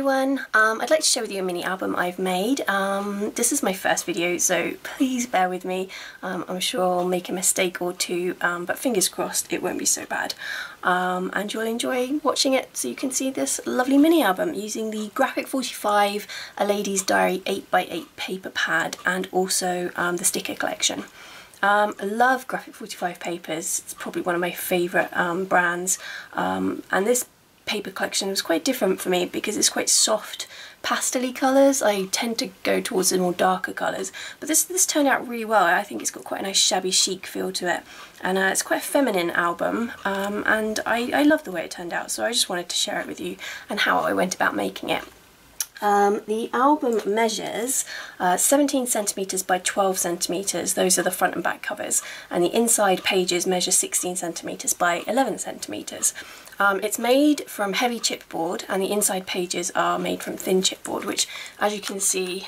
everyone, I'd like to share with you a mini album I've made. This is my first video, so please bear with me. I'm sure I'll make a mistake or two, but fingers crossed it won't be so bad. And you'll enjoy watching it so you can see this lovely mini album using the Graphic 45 A Lady's Diary 8x8 paper pad and also the sticker collection. I love Graphic 45 papers. It's probably one of my favourite brands, and this paper collection was quite different for me because it's quite soft pastel-y colours. I tend to go towards the more darker colours, but this turned out really well. I think it's got quite a nice shabby chic feel to it, and it's quite a feminine album, and I love the way it turned out, so I just wanted to share it with you and how I went about making it. The album measures 17 centimetres by 12 centimetres, those are the front and back covers, and the inside pages measure 16 centimetres by 11 centimetres. It's made from heavy chipboard and the inside pages are made from thin chipboard, which, as you can see,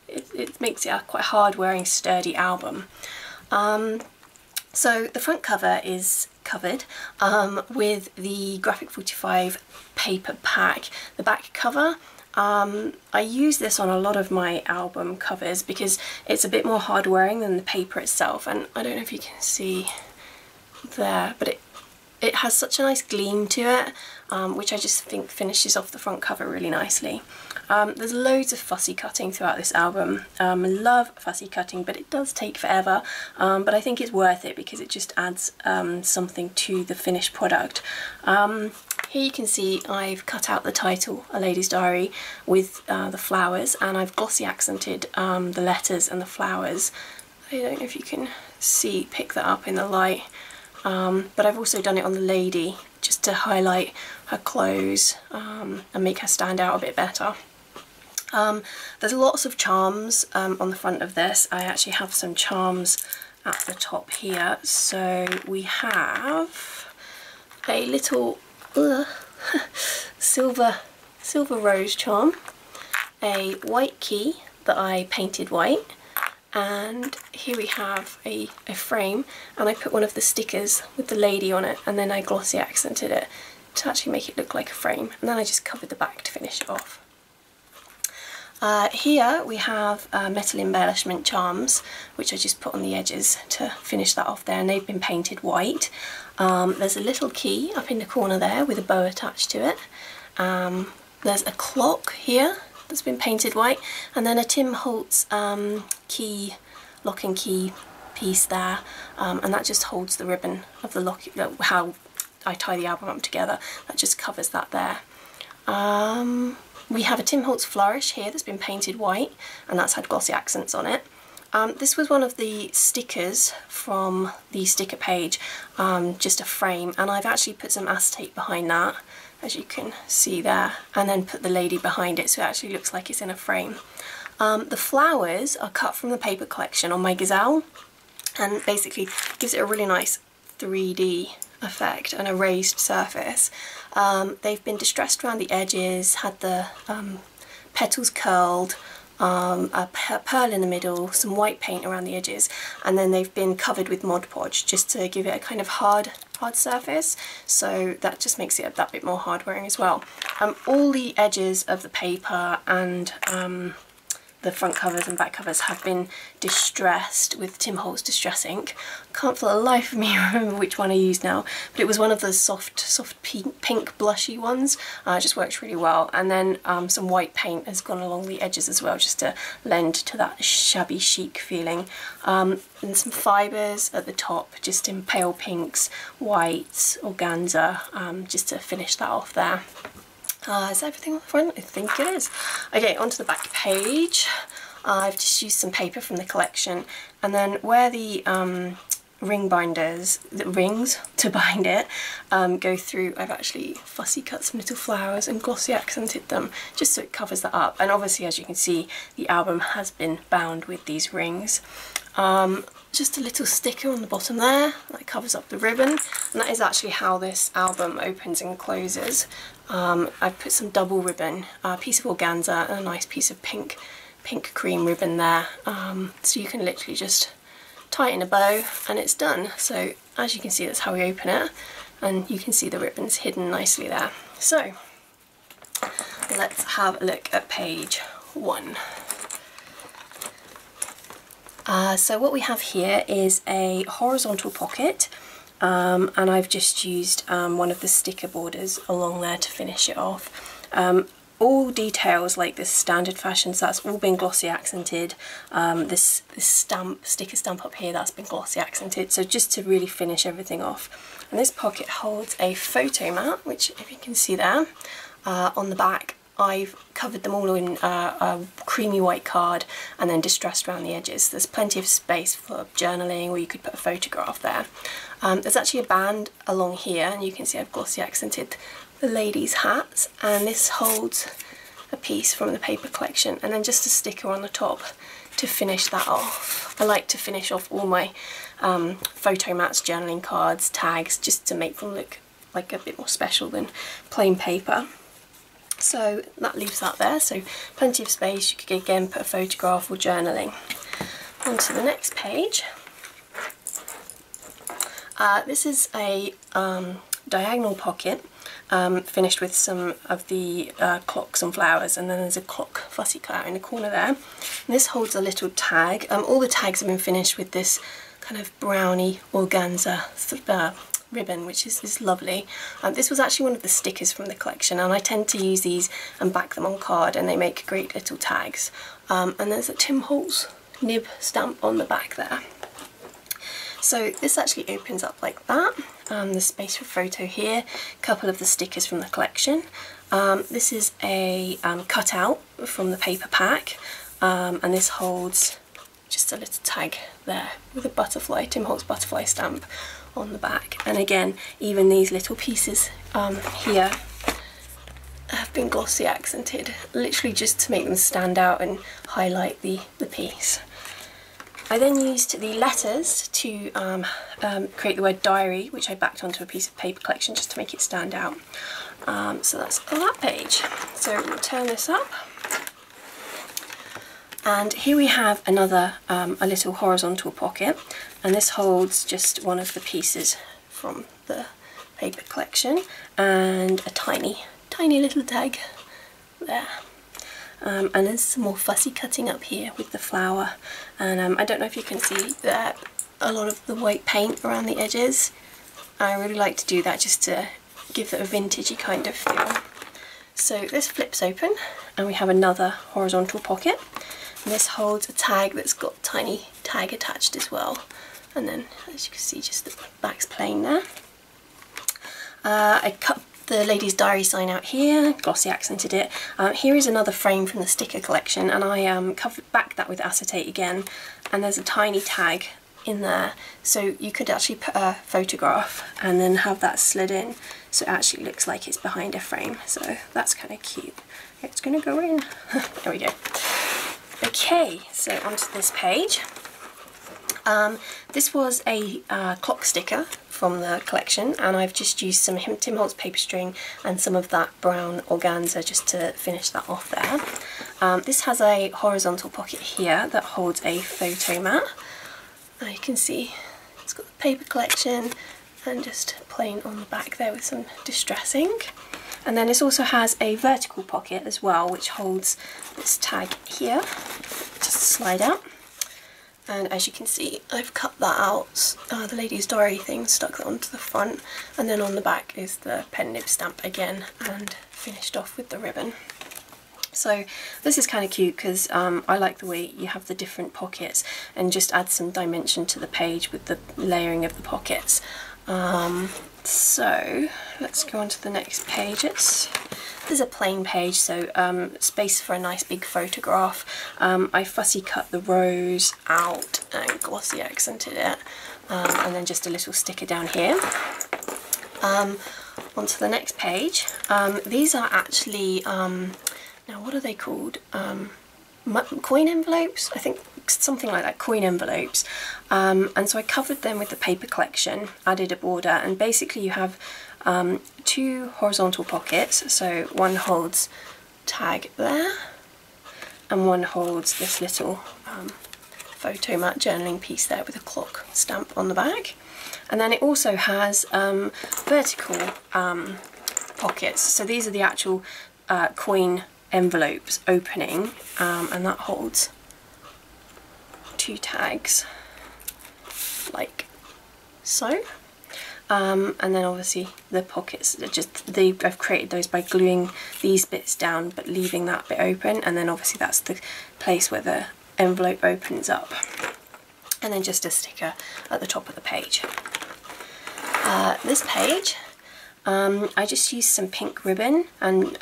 it makes it a quite hard wearing, sturdy album. So the front cover is covered with the Graphic 45 paper pack. The back cover, I use this on a lot of my album covers because it's a bit more hard wearing than the paper itself, and I don't know if you can see there, but it has such a nice gleam to it, which I just think finishes off the front cover really nicely. There's loads of fussy cutting throughout this album. I love fussy cutting, but it does take forever, but I think it's worth it because it just adds something to the finished product. Here you can see I've cut out the title, A Lady's Diary, with the flowers, and I've glossy accented the letters and the flowers. I don't know if you can pick that up in the light. But I've also done it on the lady just to highlight her clothes and make her stand out a bit better. There's lots of charms on the front of this. I actually have some charms at the top here. So we have a little silver rose charm, a white key that I painted white, and here we have a frame, and I put one of the stickers with the lady on it, and then I glossy accented it to actually make it look like a frame, and then I just covered the back to finish it off. Here we have metal embellishment charms, which I just put on the edges to finish that off there, and they've been painted white. There's a little key up in the corner there with a bow attached to it. There's a clock here that's been painted white, and then a Tim Holtz key, lock and key piece there, and that just holds the ribbon of the lock, how I tie the album up together. That just covers that there. We have a Tim Holtz flourish here that's been painted white, and that's had glossy accents on it. This was one of the stickers from the sticker page, just a frame, and I've actually put some acetate behind that, as you can see there, and then put the lady behind it so it actually looks like it's in a frame. The flowers are cut from the paper collection on my gazelle, and basically gives it a really nice 3D effect and a raised surface. They've been distressed around the edges, had the petals curled, a pearl in the middle, some white paint around the edges, and then they've been covered with Mod Podge just to give it a kind of hard surface, so that just makes it that bit more hard wearing as well. All the edges of the paper and the front covers and back covers have been distressed with Tim Holtz Distress ink. Can't for the life of me remember which one I used now, but it was one of those soft pink blushy ones. It just works really well, and then some white paint has gone along the edges as well, just to lend to that shabby chic feeling. And some fibres at the top, just in pale pinks, whites, organza, just to finish that off there. Is that everything on the front? I think it is. Okay, onto the back page. I've just used some paper from the collection, and then where the ring binders, the rings to bind it, go through, I've actually fussy cut some little flowers and glossy accented them just so it covers that up. And obviously, as you can see, the album has been bound with these rings. Just a little sticker on the bottom there that covers up the ribbon, and that is actually how this album opens and closes. I've put some double ribbon, a piece of organza and a nice piece of pink cream ribbon there, so you can literally just tie it in a bow and it's done. So as you can see, that's how we open it, and you can see the ribbons hidden nicely there. So let's have a look at page 1. So what we have here is a horizontal pocket, and I've just used one of the sticker borders along there to finish it off. All details like this standard fashion, so that's all been glossy accented. This sticker stamp up here, that's been glossy accented, so just to really finish everything off. And this pocket holds a photo mat, which if you can see there, on the back I've covered them all in a creamy white card and then distressed around the edges. There's plenty of space for journaling, or you could put a photograph there. There's actually a band along here, and you can see I've glossy accented the ladies' hats, and this holds a piece from the paper collection, and then just a sticker on the top to finish that off. I like to finish off all my photo mats, journaling cards, tags, just to make them look like a bit more special than plain paper. So that leaves that there, so plenty of space. You could again put a photograph or journaling. On to the next page. This is a diagonal pocket, finished with some of the clocks and flowers, and then there's a clock fussy cut out in the corner there. And this holds a little tag. All the tags have been finished with this kind of browny organza ribbon, which is lovely. This was actually one of the stickers from the collection, and I tend to use these and back them on card, and they make great little tags. And there's a Tim Holtz nib stamp on the back there. So this actually opens up like that. There's space for photo here, a couple of the stickers from the collection. This is a cutout from the paper pack, and this holds just a little tag there with a butterfly, Tim Holtz butterfly stamp on the back. And again, even these little pieces here have been glossy accented, literally just to make them stand out and highlight the piece. I then used the letters to create the word diary, which I backed onto a piece of paper collection just to make it stand out. So that's on that page. So we'll turn this up. And here we have another, a little horizontal pocket, and this holds just one of the pieces from the paper collection, and a tiny little tag there. And there's some more fussy cutting up here with the flower, and I don't know if you can see there a lot of the white paint around the edges. I really like to do that just to give it a vintagey kind of feel. So this flips open, and we have another horizontal pocket. And this holds a tag that's got a tiny tag attached as well, and then as you can see just the back's plain there. I cut the lady's diary sign out here, glossy accented it. Here is another frame from the sticker collection, and I backed that with acetate again, and there's a tiny tag in there, so you could actually put a photograph and then have that slid in so it actually looks like it's behind a frame, so that's kind of cute. It's gonna go in. There we go. Okay, so onto this page. This was a clock sticker from the collection, and I've just used some Tim Holtz paper string and some of that brown organza just to finish that off there. This has a horizontal pocket here that holds a photo mat. You can see it's got the paper collection and just plain on the back there with some distressing. And then this also has a vertical pocket as well, which holds this tag here, just slide out. And as you can see, I've cut that out, the lady's diary thing, stuck that onto the front, and then on the back is the pen nib stamp again, and finished off with the ribbon. So this is kind of cute because I like the way you have the different pockets and just add some dimension to the page with the layering of the pockets. So let's go on to the next page. This is a plain page, so space for a nice big photograph. I fussy cut the rose out and glossy accented it, and then just a little sticker down here. Onto the next page. These are actually, now what are they called? Coin envelopes? I think something like that, coin envelopes. And so I covered them with the paper collection, added a border, and basically you have two horizontal pockets, so one holds tag there and one holds this little photo mat journaling piece there with a clock stamp on the back. And then it also has vertical pockets, so these are the actual coin envelopes opening, and that holds 2 tags like so. And then obviously the pockets are just, I've created those by gluing these bits down but leaving that bit open, and then obviously that's the place where the envelope opens up. And then just a sticker at the top of the page. This page, I just used some pink ribbon and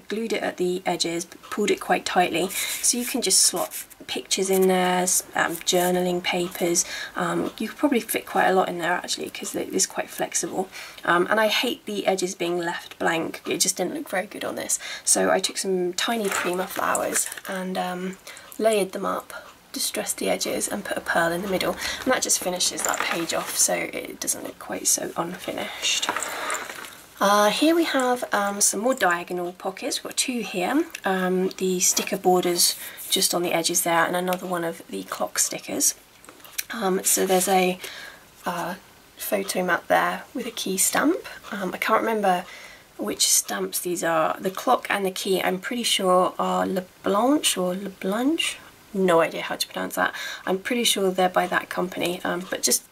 glued it at the edges, but pulled it quite tightly, so you can just slot pictures in there, journaling papers. You could probably fit quite a lot in there actually, because it is quite flexible. And I hate the edges being left blank, it just didn't look very good on this. So I took some tiny Prima flowers and layered them up, distressed the edges and put a pearl in the middle, and that just finishes that page off so it doesn't look quite so unfinished. Here we have some more diagonal pockets. We've got 2 here, the sticker borders just on the edges there, and another one of the clock stickers. So there's a photo mat there with a key stamp. I can't remember which stamps these are. The clock and the key I'm pretty sure are Leblanche or Leblanche. No idea how to pronounce that. I'm pretty sure they're by that company, but just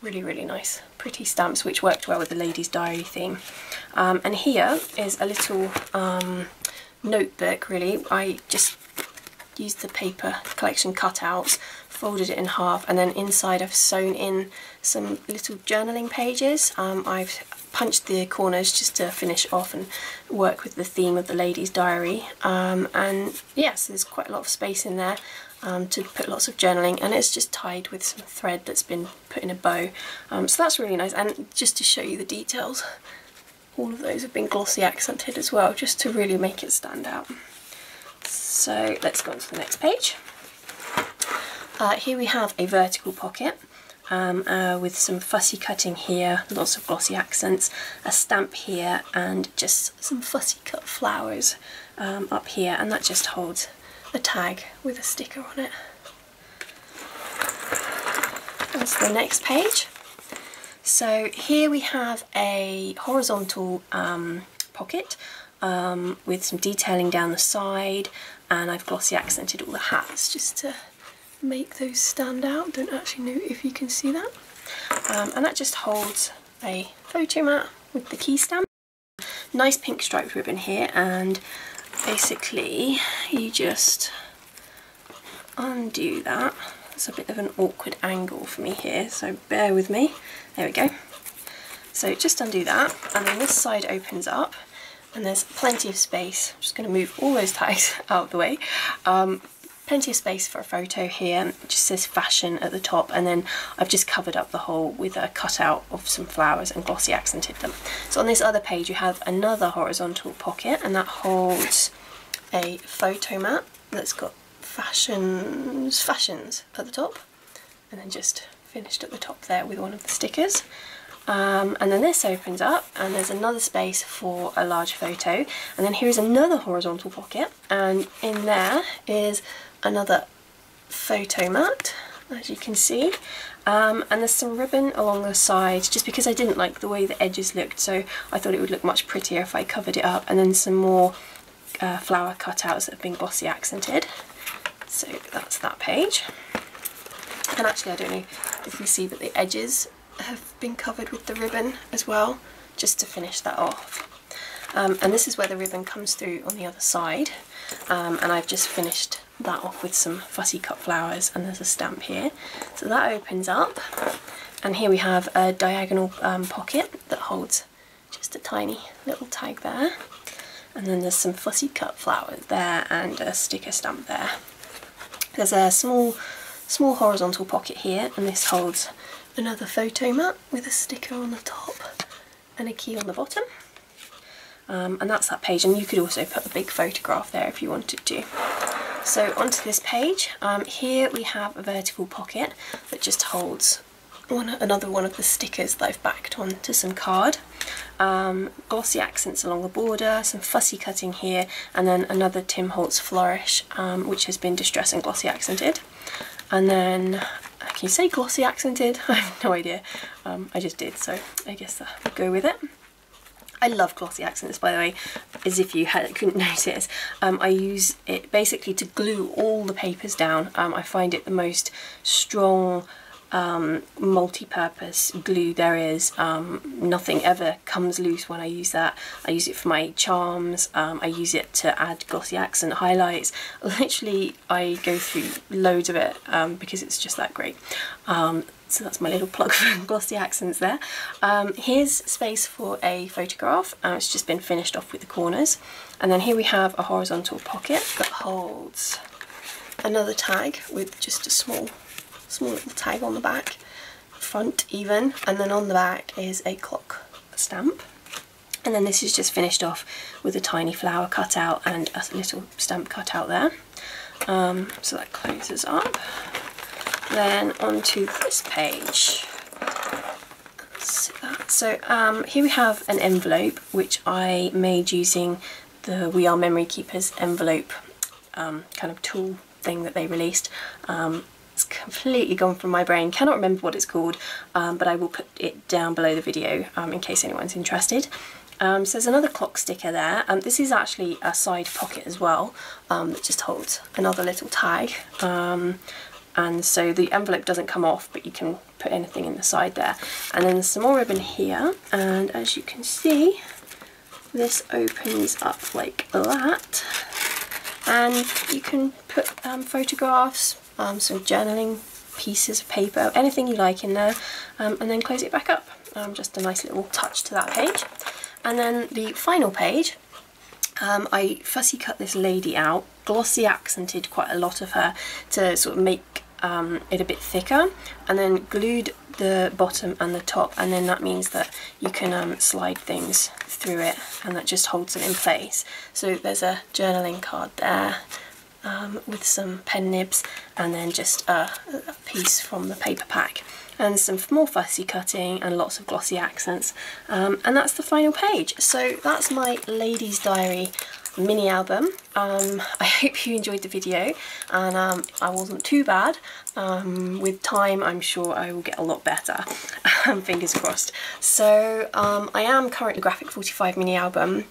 really nice, pretty stamps which worked well with the Lady's Diary theme. And here is a little notebook really. I just used the paper collection cutouts, folded it in half, and then inside I've sewn in some little journaling pages. I've punched the corners just to finish off and work with the theme of the Lady's Diary. And yeah, so there's quite a lot of space in there to put lots of journaling, and it's just tied with some thread that's been put in a bow. So that's really nice, and just to show you the details, all of those have been glossy accented as well, just to really make it stand out. So let's go on to the next page. Here we have a vertical pocket with some fussy cutting here, lots of glossy accents, a stamp here, and just some fussy cut flowers up here, and that just holds a tag with a sticker on it. That's the next page. So here we have a horizontal pocket with some detailing down the side, and I've glossy accented all the hats just to make those stand out. Don't actually know if you can see that. And that just holds a photo mat with the key stamp. Nice pink striped ribbon here, and basically you just undo that. It's a bit of an awkward angle for me here, so bear with me. There we go. So just undo that, and then this side opens up and there's plenty of space. I'm just going to move all those tags out of the way. Plenty of space for a photo here. It just says fashion at the top, and then I've just covered up the hole with a cutout of some flowers and glossy accented them. So on this other page you have another horizontal pocket, and that holds a photo mat that's got fashions at the top, and then just finished at the top there with one of the stickers. And then this opens up and there's another space for a large photo, and then here's another horizontal pocket, and in there is another photo mat, as you can see, and there's some ribbon along the sides just because I didn't like the way the edges looked, so I thought it would look much prettier if I covered it up, and then some more flower cutouts that have been glossy accented. So that's that page. And actually I don't know if you see that the edges have been covered with the ribbon as well, just to finish that off. And this is where the ribbon comes through on the other side, and I've just finished that off with some fussy cut flowers, and there's a stamp here. So that opens up, and here we have a diagonal pocket that holds just a tiny little tag there, and then there's some fussy cut flowers there and a sticker stamp there. There's a small horizontal pocket here, and this holds another photo mat with a sticker on the top and a key on the bottom. And that's that page, and you could also put a big photograph there if you wanted to. So onto this page, here we have a vertical pocket that just holds another one of the stickers that I've backed onto some card. Glossy accents along the border, some fussy cutting here, and then another Tim Holtz flourish, which has been distressed and glossy accented. And then, can you say glossy accented? I have no idea. I just did, so I guess I'll go with it. I love glossy accents, by the way, as if you couldn't notice. I use it basically to glue all the papers down. I find it the most strong multi-purpose glue there is. Nothing ever comes loose when I use that. I use it for my charms, I use it to add glossy accent highlights. Literally I go through loads of it because it's just that great. So that's my little plug for glossy accents there. Here's space for a photograph. It's just been finished off with the corners. And then here we have a horizontal pocket that holds another tag with just a small little tag on the back, front even, and then on the back is a clock stamp. And then this is just finished off with a tiny flower cut out and a little stamp cut out there. So that closes up. Then onto this page. So here we have an envelope which I made using the We Are Memory Keepers envelope kind of tool thing that they released. It's completely gone from my brain, cannot remember what it's called, but I will put it down below the video in case anyone's interested. So there's another clock sticker there. This is actually a side pocket as well that just holds another little tag. And so the envelope doesn't come off, but you can put anything in the side there. And then there's some more ribbon here, and as you can see, this opens up like that. And you can put photographs, some journaling pieces of paper, anything you like in there, and then close it back up. Just a nice little touch to that page. And then the final page, I fussy cut this lady out, glossy accented quite a lot of her to sort of make it a bit thicker, and then glued the bottom and the top, and then that means that you can slide things through it, and that just holds it in place. So there's a journaling card there with some pen nibs, and then just a piece from the paper pack, and some more fussy cutting and lots of glossy accents, and that's the final page. So that's my Ladies Diary mini album. I hope you enjoyed the video, and I wasn't too bad. With time I'm sure I will get a lot better. Fingers crossed. So I am currently Graphic 45 mini album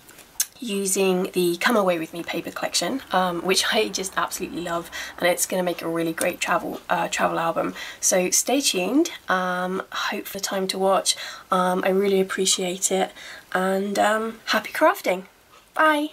using the Come Away With Me paper collection, which I just absolutely love, and it's going to make a really great travel album. So stay tuned. Hope for the time to watch. I really appreciate it, and happy crafting. Bye!